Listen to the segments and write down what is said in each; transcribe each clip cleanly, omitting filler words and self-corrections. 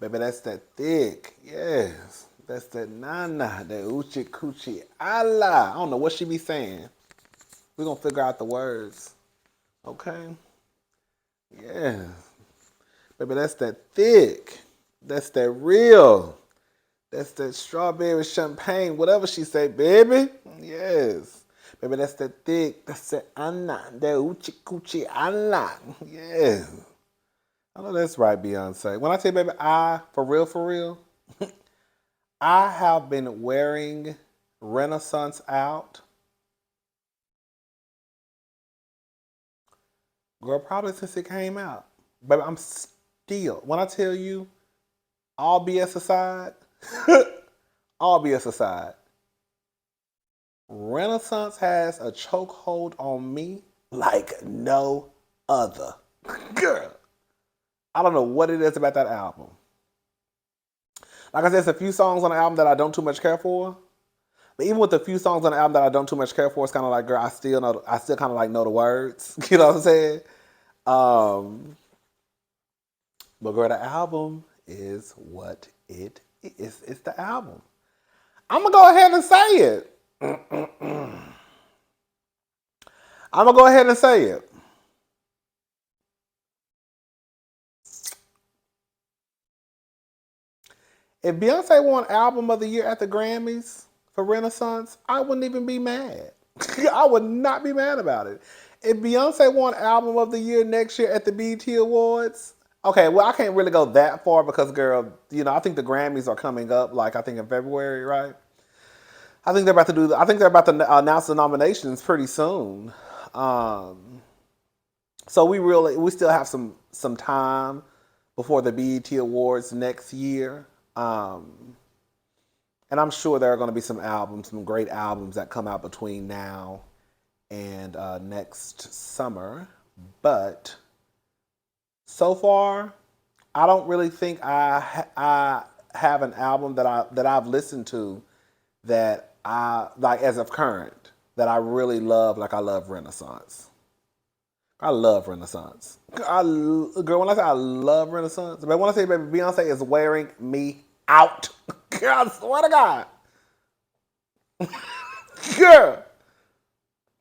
Baby, that's that thick. Yes. That's that nana, that uchi coochie ala. I don't know what she be saying. We're going to figure out the words. Okay? Yeah. Baby, that's that thick. That's that real. That's that strawberry champagne, whatever she say, baby. Yes. Baby, that's that thick. That's that Anna. That Uchi Coochie Anna. Yes. I know that's right, Beyonce. When I tell you, baby, for real, I have been wearing Renaissance out. Girl, probably since it came out. Baby, I'm still, when I tell you, all BS aside, all BS aside, Renaissance has a chokehold on me like no other. Girl, I don't know what it is about that album. Like I said, there's a few songs on the album that I don't too much care for. But even with the few songs on the album that I don't too much care for, it's kind of like, girl, I still kind of like know the words. You know what I'm saying? But girl, the album is what it is. It's the album. I'm gonna go ahead and say it. I'm gonna go ahead and say it. If Beyonce won Album of the Year at the Grammys for Renaissance, I wouldn't even be mad. I would not be mad about it. If Beyonce won Album of the Year next year at the BET Awards, okay, well, I can't really go that far because, girl, you know, I think the Grammys are coming up, like, I think in February, right? I think they're about to announce the nominations pretty soon. So we still have some time before the BET Awards next year. And I'm sure there are going to be some great albums that come out between now and next summer. But so far, I don't really think I have an album that I've listened to that I like as of current that I really love. Like I love Renaissance. I love Renaissance. Girl, when I say I love Renaissance, but when I say, baby, Beyonce is wearing me out. Girl, I swear to God. Girl.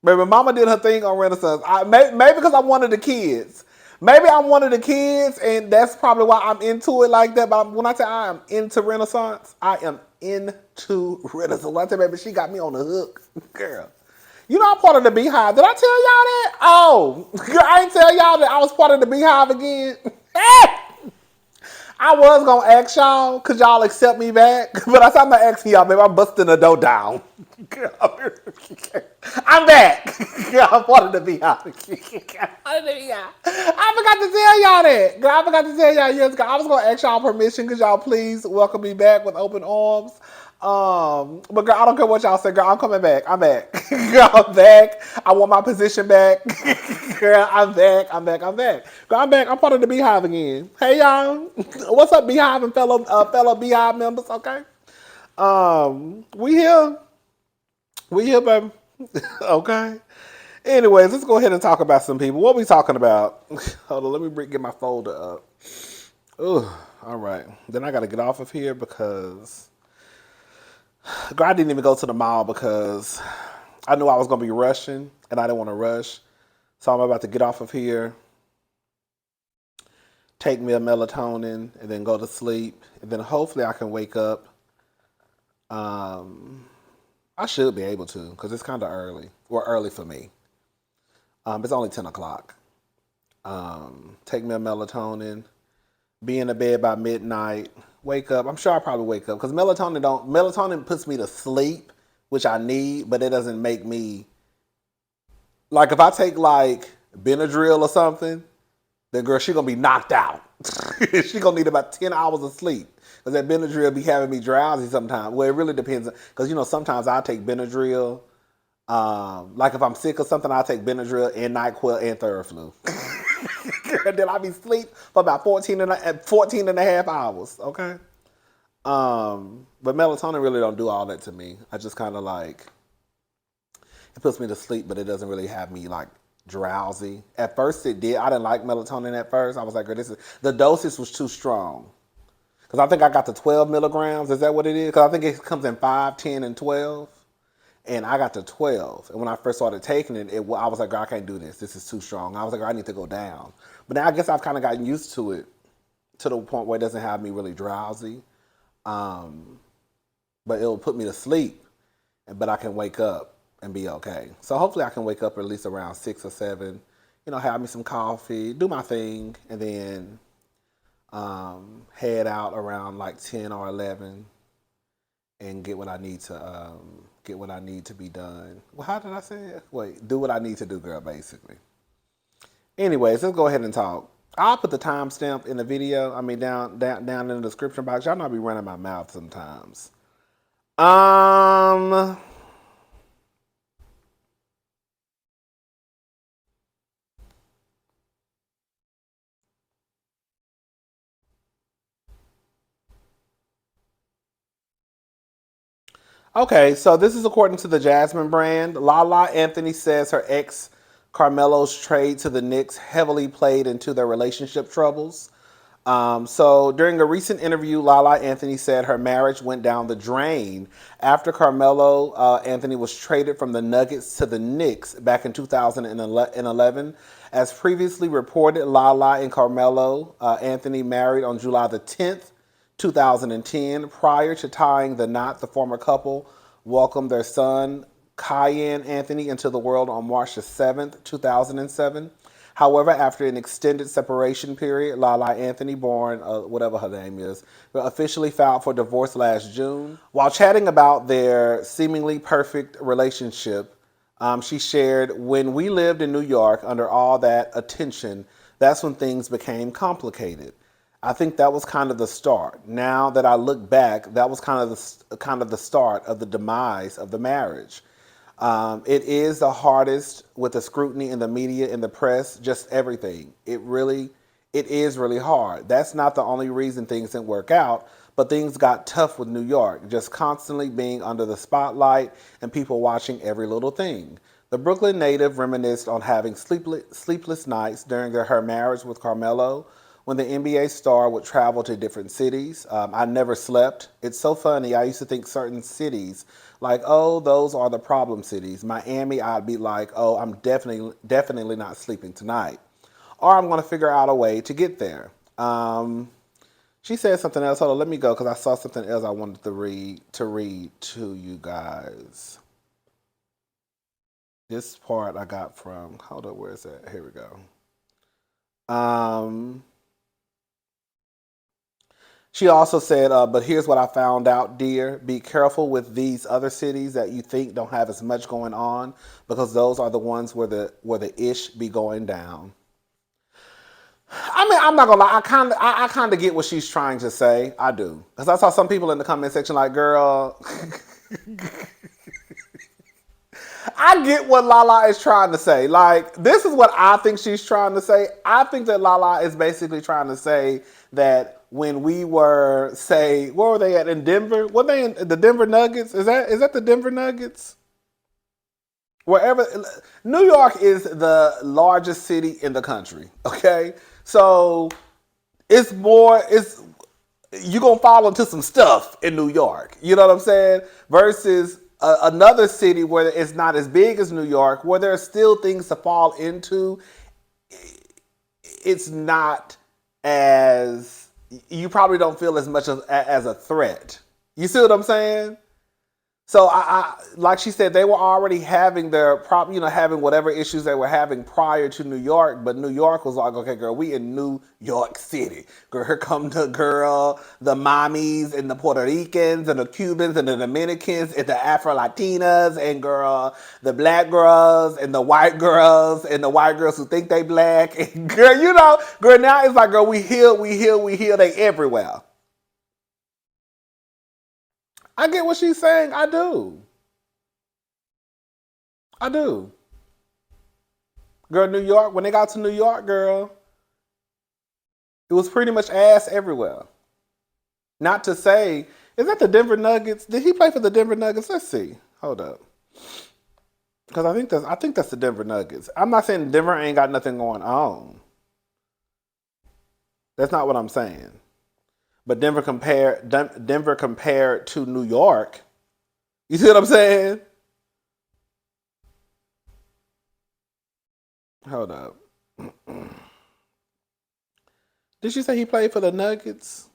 Baby, mama did her thing on Renaissance. Maybe because I'm one of the kids. Maybe I'm one of the kids, and that's probably why I'm into it like that. But when I say I am into Renaissance, I am into Renaissance. When I say, baby, she got me on the hook. Girl. You know I'm part of the Beehive. Did I tell y'all that? Oh, I ain't tell y'all that I was part of the Beehive again. I was gonna ask y'all, could y'all accept me back? But I said I'm not asking y'all, baby. I'm busting the door down. I'm back. I'm part of the Beehive. I forgot to tell y'all that. I forgot to tell y'all years ago. I was gonna ask y'all permission. Could y'all please welcome me back with open arms? But girl, I don't care what y'all say, girl. I'm coming back. I'm back. Girl, I'm back. I want my position back. Girl, I'm back. Girl, I'm back. I'm part of the Beehive again. Hey y'all, what's up, Beehive and fellow Beehive members? Okay. We here, baby. Okay. Anyways, let's go ahead and talk about some people. What we talking about? Hold on, let me get my folder up. Ooh, all right. Then I got to get off of here because girl, I didn't even go to the mall because I knew I was going to be rushing and I didn't want to rush. So I'm about to get off of here, take me a melatonin, and then go to sleep. And then hopefully I can wake up. I should be able to because it's kind of early. Or early for me. It's only 10 o'clock. Take me a melatonin, be in the bed by midnight, wake up. I'm sure I'll probably wake up because melatonin puts me to sleep, which I need, but it doesn't make me, like if I take like Benadryl or something, then girl, she gonna be knocked out. She gonna need about 10 hours of sleep because that Benadryl be having me drowsy sometimes. Well, it really depends because you know sometimes I take Benadryl. Like if I'm sick or something, I'll take Benadryl and NyQuil and Theraflu. Then I'll be asleep for about 14 and a half hours, okay? But melatonin really don't do all that to me. I just kind of like, it puts me to sleep, but it doesn't really have me like drowsy. At first it did. I didn't like melatonin at first. I was like, girl, the dosage was too strong. Because I think I got the 12 milligrams. Is that what it is? Because I think it comes in 5, 10, and 12. And I got the 12. And when I first started taking it, I was like, girl, I can't do this. This is too strong. I was like, girl, I need to go down. But now I guess I've kind of gotten used to it to the point where it doesn't have me really drowsy. But it'll put me to sleep. But I can wake up and be okay. So hopefully I can wake up at least around 6 or 7, have me some coffee, do my thing, and then head out around like 10 or 11 and get what I need to be done. Well, how did I say it? Wait, do what I need to do, girl, basically. Anyways, let's go ahead and talk. I'll put the timestamp in the video. I mean, down in the description box. Y'all know I be running my mouth sometimes. Okay, so this is according to the Jasmine brand. Lala Anthony says her ex Carmelo's trade to the Knicks heavily played into their relationship troubles. So during a recent interview, Lala Anthony said her marriage went down the drain after Carmelo Anthony was traded from the Nuggets to the Knicks back in 2011. As previously reported, Lala and Carmelo Anthony married on July the 10th, 2010. Prior to tying the knot, the former couple welcomed their son, Kyan Anthony, into the world on March the 7th, 2007. However, after an extended separation period, Lala Anthony, born whatever her name is, officially filed for divorce last June. While chatting about their seemingly perfect relationship, she shared, "When we lived in New York under all that attention, that's when things became complicated. I think that was kind of the start. Now that I look back, that was kind of the start of the demise of the marriage. It is the hardest with the scrutiny in the media, in the press, just everything. It is really hard. That's not the only reason things didn't work out, but things got tough with New York, just constantly being under the spotlight and people watching every little thing." The Brooklyn native reminisced on having sleepless nights during her marriage with Carmelo. When the NBA star would travel to different cities, I never slept. It's so funny. I used to think certain cities, like, oh, those are the problem cities. Miami, I'd be like, oh, I'm definitely not sleeping tonight. Or I'm going to figure out a way to get there. She said something else. Hold on, let me go because I saw something else I wanted to read to you guys. This part I got from, hold up, where is that? Here we go. She also said, but here's what I found out, dear. Be careful with these other cities that you think don't have as much going on, because those are the ones where the ish be going down. I mean, I'm not gonna lie. I kind of get what she's trying to say. I do, because I saw some people in the comment section like, girl. I get what Lala is trying to say. Like, this is what I think she's trying to say. I think that Lala is basically trying to say that when we were, say, where were they at in Denver? Were they in the Denver Nuggets? Is that the Denver Nuggets? Wherever, New York is the largest city in the country. Okay, so you're gonna fall into some stuff in New York. You know what I'm saying? Versus another city where it's not as big as New York, where there are still things to fall into. It's not as, you probably don't feel as much as a threat. You see what I'm saying? So I like she said, they were already having their having whatever issues they were having prior to New York, but New York was like, okay, girl, we in New York City. Girl, here come the mommies and the Puerto Ricans and the Cubans and the Dominicans and the Afro-Latinas and girl, the black girls and the white girls who think they black. And girl, girl, now it's like, girl, we heal, they everywhere. I get what she's saying. I do. Girl, New York, when they got to New York, girl, it was pretty much ass everywhere. Not to say, is that the Denver Nuggets? Did he play for the Denver Nuggets? Let's see. Hold up. Because I think that's the Denver Nuggets. I'm not saying Denver ain't got nothing going on. That's not what I'm saying. But Denver compared to New York. You see what I'm saying? Hold up. Did she say he played for the Nuggets?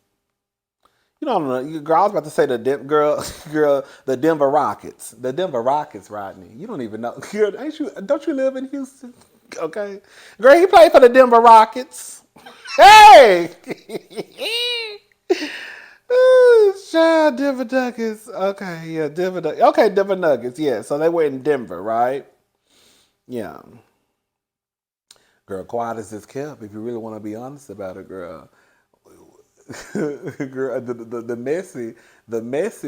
You know, girl, I was about to say the Denver Rockets. The Denver Rockets, Rodney. You don't even know. Girl, don't you live in Houston? Okay. Girl, he played for the Denver Rockets. Hey! Child, Denver Nuggets. Okay, yeah, Denver Nuggets. Okay, Denver Nuggets, yeah. So they were in Denver, right? Yeah. Girl, quiet as this kept, if you really want to be honest about it, girl. Girl, the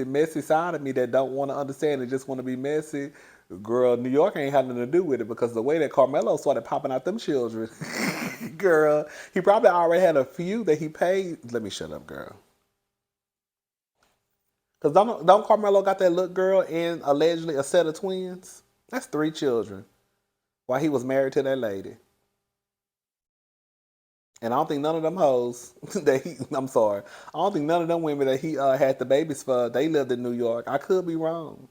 messy side of me that don't want to understand and just want to be messy. Girl, New York ain't had nothing to do with it because the way that Carmelo started popping out them children, girl, he probably already had a few that he paid. Let me shut up, girl. Cause don't Carmelo got that little girl and allegedly a set of twins? That's 3 children. While he was married to that lady. And I don't think none of them hoes that I'm sorry. I don't think none of them women that he had the babies for, they lived in New York. I could be wrong.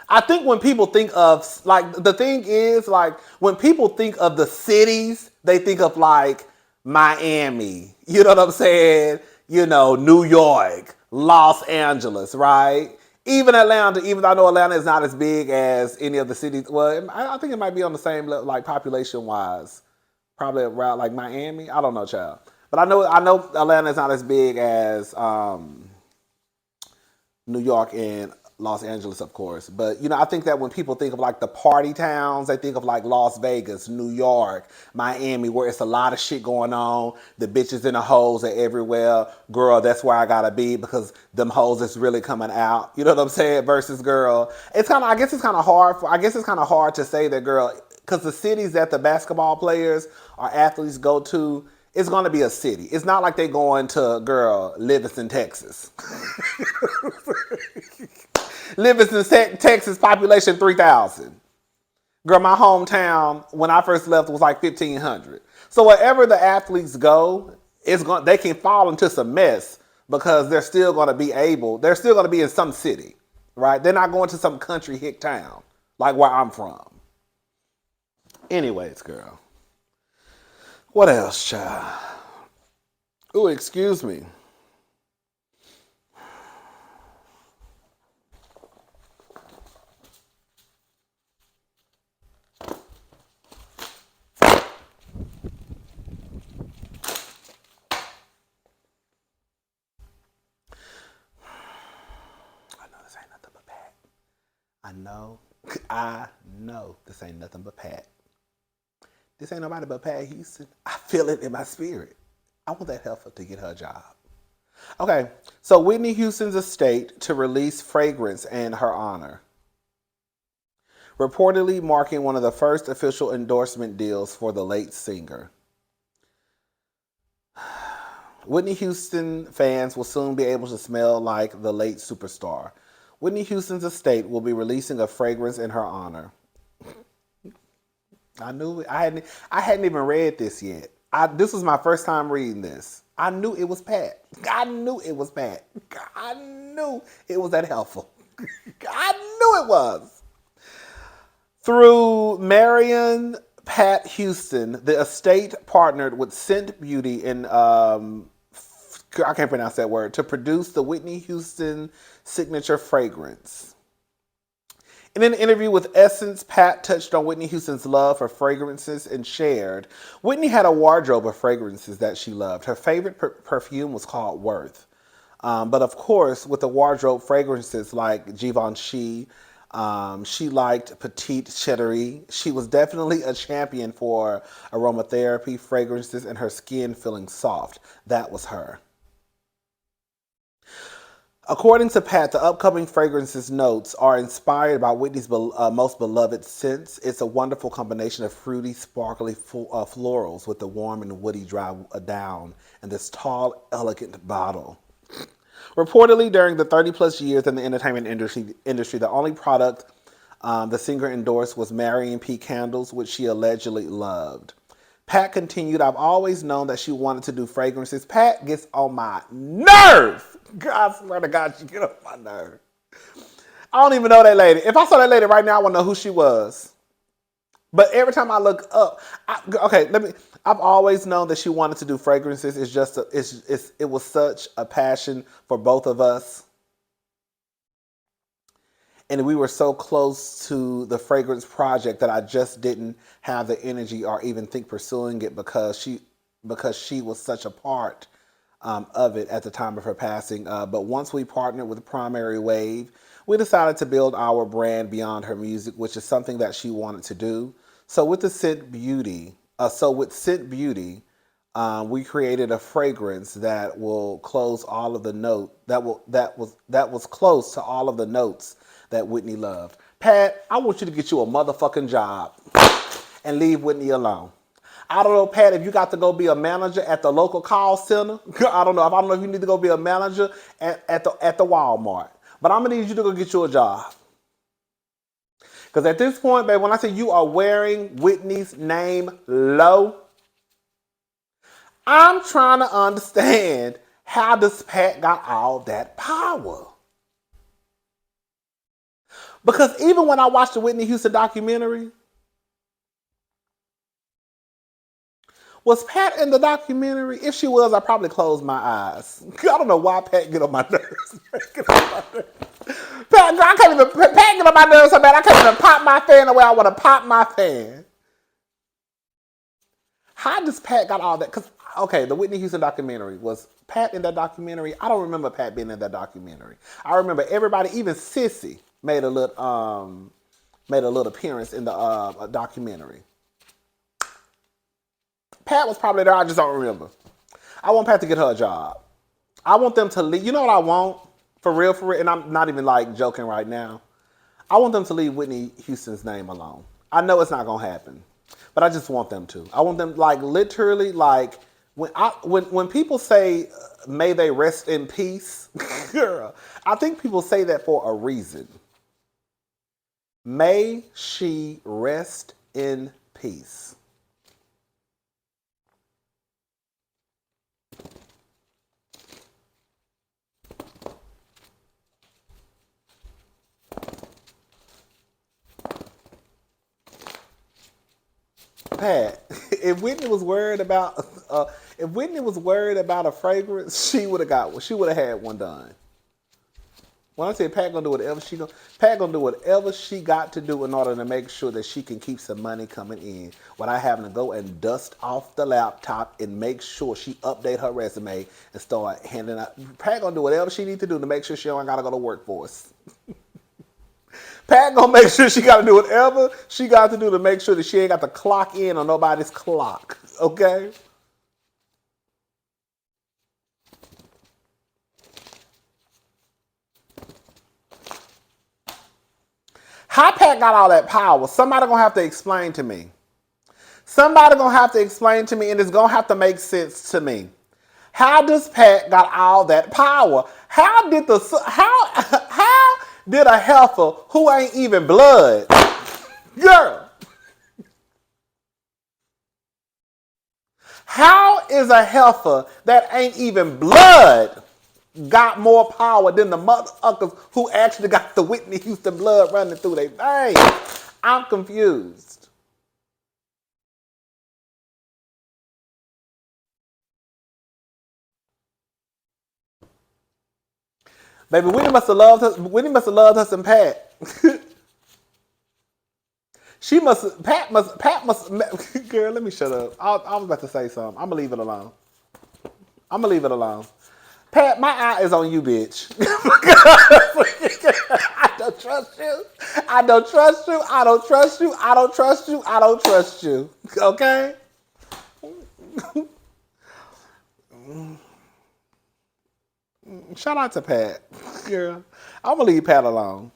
I think when people think of, like, the thing is, like, when people think of the cities, they think of, like, Miami. You know what I'm saying? You know, New York, Los Angeles, right? Even Atlanta, even though I know Atlanta is not as big as any of the cities. Well, I think it might be on the same level, like, population-wise. Probably around, like, Miami. I don't know, child. But I know Atlanta is not as big as New York and Los Angeles, of course. But, you know, I think that when people think of, like, the party towns, they think of, like, Las Vegas, New York, Miami, where it's a lot of shit going on. The bitches and the hoes are everywhere. Girl, that's where I gotta be because them hoes is really coming out. You know what I'm saying? Versus, girl, I guess it's kind of hard to say that, girl, because the cities that the basketball players or athletes go to, it's going to be a city. It's not like they going to, girl, Livingston, Texas. Livingston, Texas, population 3,000. Girl, my hometown, when I first left, was like 1,500. So wherever the athletes go, they can fall into some mess because they're still going to be in some city, right? They're not going to some country hick town like where I'm from. Anyways, girl. What else, child? Ooh, excuse me. I know this ain't nothing but Pat. This ain't nobody but Pat Houston. I feel it in my spirit. I want that heifer to get her job. Okay, so Whitney Houston's estate to release fragrance in her honor. Reportedly marking one of the first official endorsement deals for the late singer. Whitney Houston fans will soon be able to smell like the late superstar. Whitney Houston's estate will be releasing a fragrance in her honor. I knew it. I hadn't even read this yet. This was my first time reading this. I knew it was Pat. I knew it was Pat. I knew it was that helpful. I knew it was. Through Marion Pat Houston, the estate partnered with Scent Beauty and I can't pronounce that word, to produce the Whitney Houston signature fragrance. In an interview with Essence, Pat touched on Whitney Houston's love for fragrances and shared, Whitney had a wardrobe of fragrances that she loved. Her favorite perfume was called Worth. But of course, with the wardrobe fragrances like Givenchy, she liked Petite Chérie. She was definitely a champion for aromatherapy, fragrances, and her skin feeling soft. That was her. According to Pat, the upcoming fragrances notes are inspired by Whitney's most beloved scents. It's a wonderful combination of fruity, sparkly florals with the warm and woody dry down in this tall, elegant bottle. Reportedly, during the 30-plus years in the entertainment industry, the only product the singer endorsed was Marion P. candles, which she allegedly loved. Pat continued, I've always known that she wanted to do fragrances. Pat gets on my nerve. God, I swear to God, she get on my nerve. I don't even know that lady. If I saw that lady right now, I want to know who she was. But every time I look up, I've always known that she wanted to do fragrances. It was such a passion for both of us. And we were so close to the fragrance project that I just didn't have the energy or even think pursuing it because she was such a part of it at the time of her passing. But once we partnered with Primary Wave, we decided to build our brand beyond her music, which is something that she wanted to do. So with Scent Beauty, we created a fragrance that will close all of the that was close to all of the notes that Whitney loved. Pat, I want you to get you a motherfucking job and leave Whitney alone. I don't know, Pat, if you got to go be a manager at the local call center. I don't know if you need to go be a manager at the Walmart. But I'm gonna need you to go get you a job. Because at this point, babe, when I say you are wearing Whitney's name low, I'm trying to understand, how does Pat got all that power? Because even when I watched the Whitney Houston documentary, was Pat in the documentary? If she was, I probably closed my eyes. I don't know why Pat get on my nerves. Pat get on my nerves so bad I can't even pop my fan the way I want to pop my fan. How does Pat got all that? Because, okay, the Whitney Houston documentary, was Pat in that documentary? I don't remember Pat being in that documentary. I remember everybody, even Sissy, made a little appearance in the documentary. Pat was probably there, I just don't remember. I want Pat to get her a job. I want them to leave. You know what I want? For real, and I'm not even like joking right now. I want them to leave Whitney Houston's name alone. I know it's not gonna happen, but I just want them to. I want them, like, literally, like, when people say, may they rest in peace, girl, I think people say that for a reason. May she rest in peace. Pat, if Whitney was worried about a fragrance, she would have had one done. When I say Pat gonna do whatever she got to do in order to make sure that she can keep some money coming in without having to go and dust off the laptop and make sure she update her resume and start handing out. Pat gonna do whatever she need to do to make sure she don't gotta go to workforce. Pat gonna make sure she gotta do whatever she got to do to make sure that she ain't got to clock in on nobody's clock. Okay? How Pat got all that power? Somebody gonna have to explain to me. Somebody gonna have to explain to me, and it's gonna have to make sense to me. How does Pat got all that power? How did a heifer who ain't even blood, girl? How is a heifer that ain't even blood got more power than the motherfuckers who actually got the Whitney Houston blood running through their veins? I'm confused. Baby, Whitney must have loved her some Pat. Pat must, girl, let me shut up. I was about to say something. I'm going to leave it alone. Pat, my eye is on you, bitch. I don't trust you. I don't trust you. I don't trust you. I don't trust you. I don't trust you. Okay? Shout out to Pat. Girl, I'm going to leave Pat alone.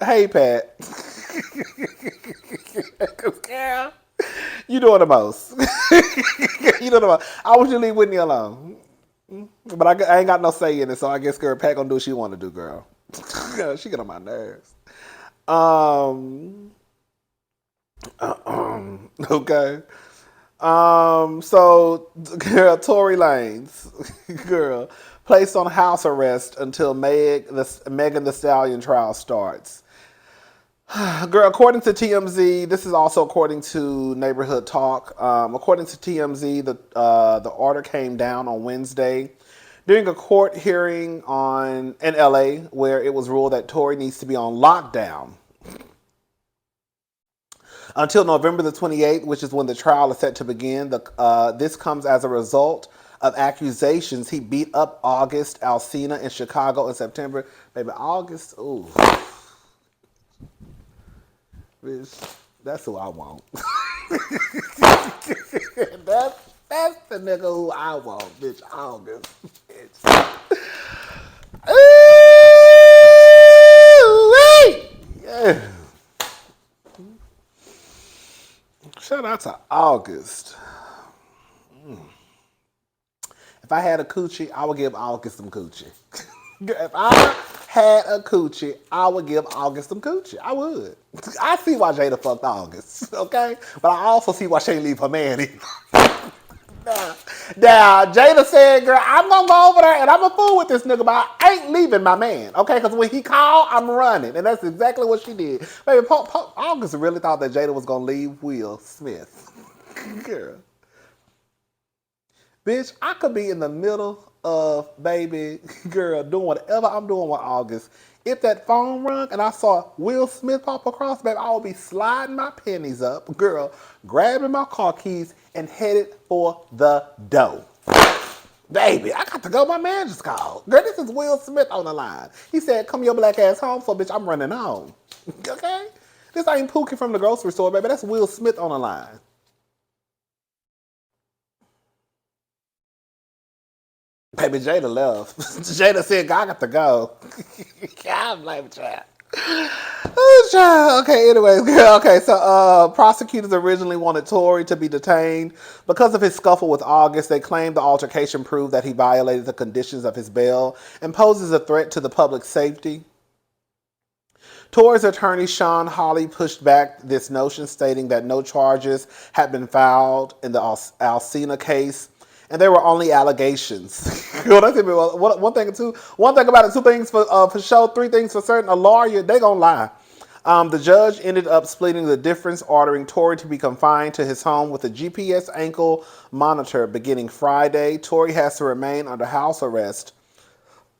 Hey, Pat. Girl, you doing the most. You doing the most. I want you to leave Whitney alone. But I ain't got no say in it, so I guess girl Pat gonna do what she want to do, girl. She get on my nerves. Okay. So, girl, Tory Lanez, girl, placed on house arrest until Megan Thee Stallion trial starts. Girl, according to TMZ, this is also according to Neighborhood Talk. According to TMZ, the order came down on Wednesday during a court hearing in LA, where it was ruled that Tory needs to be on lockdown until November the 28th, which is when the trial is set to begin. This comes as a result of accusations he beat up August Alsina in Chicago in September. Baby, August, ooh. Bitch, that's who I want. that's the nigga who I want, bitch. August, bitch. Ooh, yeah. Shout out to August. If I had a coochie, I would give August some coochie. If I had a coochie, I would give August some coochie. I would. I see why Jada fucked August, okay? But I also see why she didn't leave her man either. Now, Jada said, girl, I'm going to go over there and I'm going to fool with this nigga, but I ain't leaving my man, okay? Because when he called, I'm running. And that's exactly what she did. Baby, August really thought that Jada was going to leave Will Smith. Girl. Bitch, I could be in the middle of, baby, girl, doing whatever I'm doing with August. If that phone rung and I saw Will Smith pop across, baby, I would be sliding my pennies up, girl, grabbing my car keys and headed for the door. Baby, I got to go. My man just called. Girl, this is Will Smith on the line. He said, come your black ass home, so bitch, I'm running home. Okay? This ain't Pookie from the grocery store, baby. That's Will Smith on the line. Baby, Jada left. Jada said, I got to go. God blame child. Oh, child. Okay, anyways, girl. Okay, so prosecutors originally wanted Tory to be detained. Because of his scuffle with August, they claimed the altercation proved that he violated the conditions of his bail and poses a threat to the public safety. Tory's attorney, Sean Hawley, pushed back this notion, stating that no charges had been filed in the Alsina case, and there were only allegations. One thing about it, two things for sure, three things for certain. A lawyer, they gonna lie. The judge ended up splitting the difference, ordering Tory to be confined to his home with a GPS ankle monitor beginning Friday. Tory has to remain under house arrest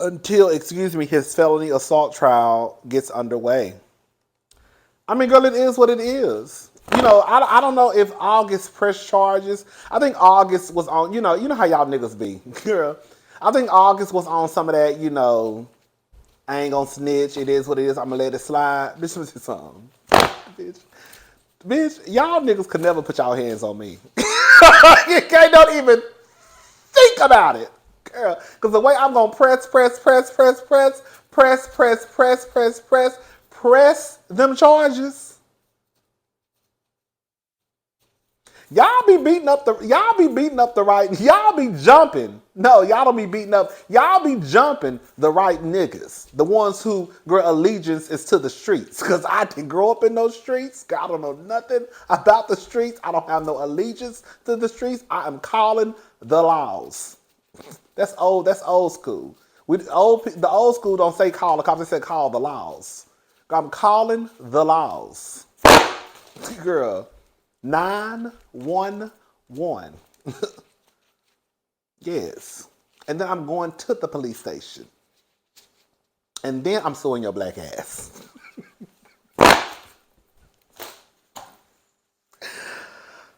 until, his felony assault trial gets underway. I mean, girl, it is what it is. You know, I don't know if August pressed charges. I think August was on, you know how y'all niggas be, girl. I think August was on some of that, I ain't gonna snitch. It is what it is. I'm gonna let it slide. Bitch, what's this song? Bitch, y'all niggas could never put y'all hands on me. You can't don't even think about it, girl. Because the way I'm gonna press them charges. Y'all be beating up the right. Y'all be jumping. No, y'all don't be beating up. Y'all be jumping the right niggas. The ones who their allegiance is to the streets. Because I didn't grow up in those streets. I don't know nothing about the streets. I don't have no allegiance to the streets. I am calling the laws. That's old school. The old school don't say call the cops. They say call the laws. I'm calling the laws. Girl. 911. Yes. And then I'm going to the police station. And then I'm suing your black ass.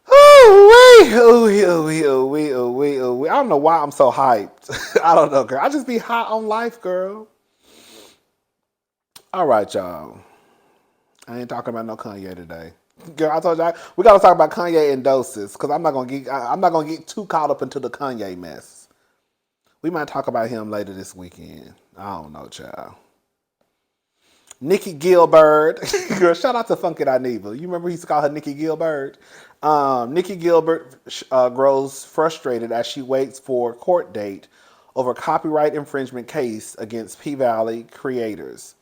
I don't know why I'm so hyped. I don't know, girl. I just be hot on life, girl. All right, y'all. I ain't talking about no Kanye today. Girl, I told y'all we gotta talk about Kanye and doses because I'm not gonna get too caught up into the Kanye mess. We might talk about him later this weekend. I don't know, child. Nikki Gilbert, girl, shout out to Funky Dineva. You remember he used to call her Nikki Gilbert? Nikki Gilbert grows frustrated as she waits for a court date over copyright infringement case against P-Valley creators.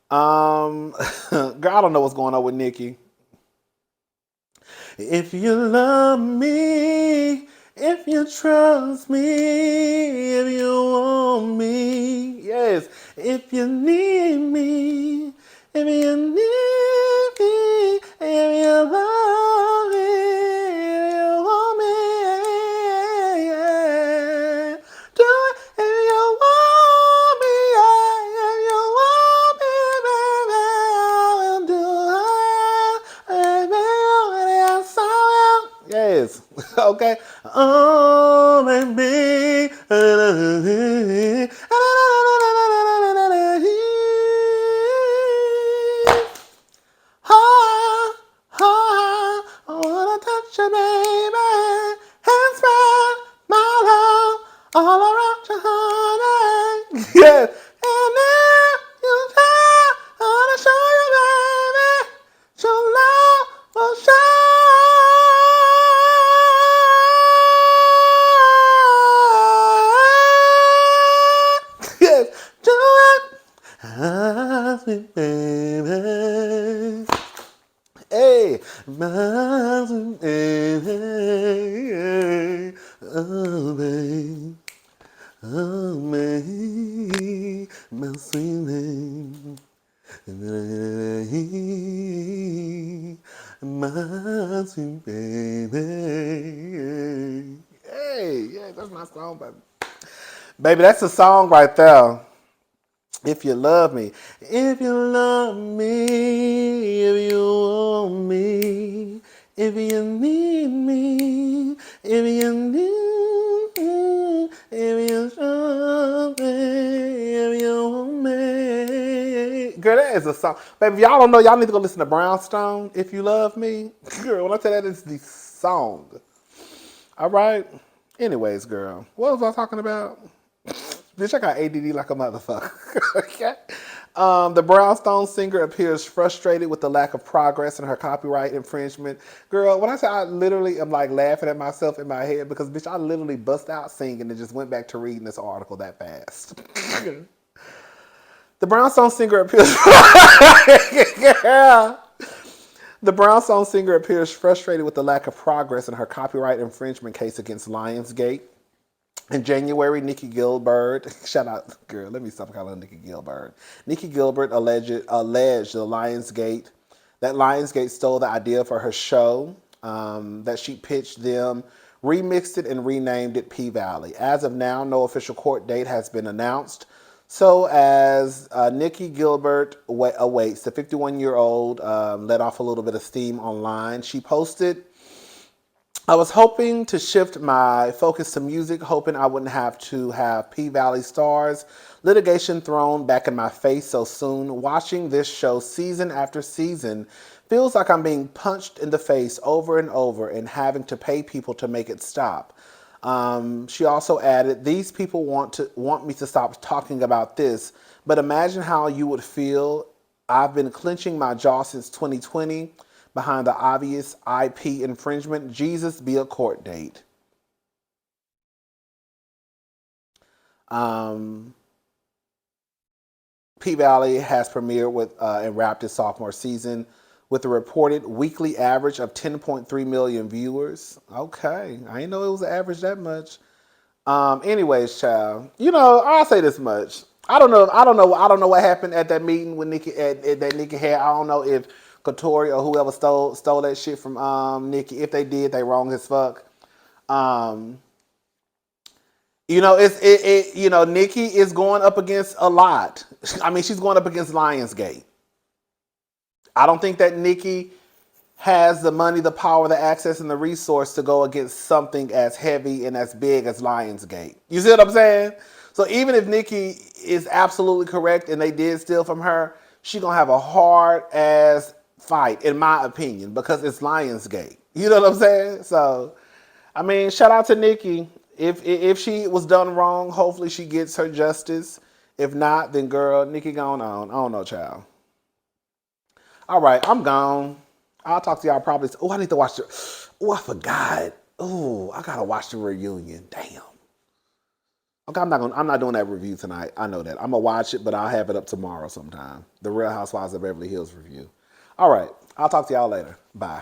Girl, I don't know what's going on with Nikki. If you love me, if you trust me, if you want me, yes, if you need me, if you need me, if you love me, if you want me, yeah. Do it if you want me, yeah. If you want me, baby, I will do it. Baby, yes, I will. Yes, okay. Oh, baby. Oh, oh, I wanna touch you, baby. And spread my love all around your honey. Yes. And if you try, I wanna show you, baby. Your love will shine. Yes. Do it. Ah, sweet baby. Hey, my sweet baby. Oh, baby. Oh, baby. My sweet baby. My sweet baby. Hey, yeah, that's my song, baby. Baby, that's the song right there. If you love me, if you love me, if you want me, if you need me, if you need me, if you love me, if you want me. Girl, that is a song. Baby, if y'all don't know, y'all need to go listen to Brownstone, If You Love Me. Girl, when I tell you that, it's the song. All right? Anyways, girl, what was I talking about? Bitch, I got ADD like a motherfucker. Okay. The Brownstone singer appears frustrated with the lack of progress in her copyright infringement. Girl, when I say I literally am like laughing at myself in my head because, bitch, I literally bust out singing and just went back to reading this article that fast. The Brownstone singer appears... Yeah. The Brownstone singer appears frustrated with the lack of progress in her copyright infringement case against Lionsgate. In January, Nikki Gilbert, shout out, girl, let me stop calling her Nikki Gilbert. Nikki Gilbert alleged that Lionsgate stole the idea for her show, that she pitched them, remixed it, and renamed it P-Valley. As of now, no official court date has been announced. So as Nikki Gilbert awaits, the 51-year-old let off a little bit of steam online. She posted, I was hoping to shift my focus to music, hoping I wouldn't have to have P-Valley stars litigation thrown back in my face so soon. Watching this show season after season feels like I'm being punched in the face over and over and having to pay people to make it stop. She also added, these people want me to stop talking about this, but imagine how you would feel. I've been clenching my jaw since 2020. Behind the obvious IP infringement, Jesus be a court date. P-Valley has premiered with and wrapped its sophomore season with a reported weekly average of 10.3 million viewers. Okay, I didn't know it was an average that much. Anyways, child, I'll say this much. I don't know what happened at that meeting with Nikki that Nikki had. I don't know if Tory or whoever stole that shit from Nikki. If they did, they wrong as fuck. Nikki is going up against a lot. I mean, she's going up against Lionsgate. I don't think that Nikki has the money, the power, the access, and the resource to go against something as heavy and as big as Lionsgate. You see what I'm saying? So even if Nikki is absolutely correct and they did steal from her, she gonna have a hard ass fight, in my opinion, because it's Lionsgate. You know what I'm saying? So, I mean, shout out to Nikki. If she was done wrong, hopefully she gets her justice. If not, then girl, Nikki gone on. I don't know, child. All right, I'm gone. I'll talk to y'all probably. Oh, I need to watch the. Oh, I forgot. Oh, I gotta watch the reunion. Damn. Okay, I'm not doing that review tonight. I know that. I'm gonna watch it, but I'll have it up tomorrow sometime. The Real Housewives of Beverly Hills review. All right, I'll talk to y'all later. Bye.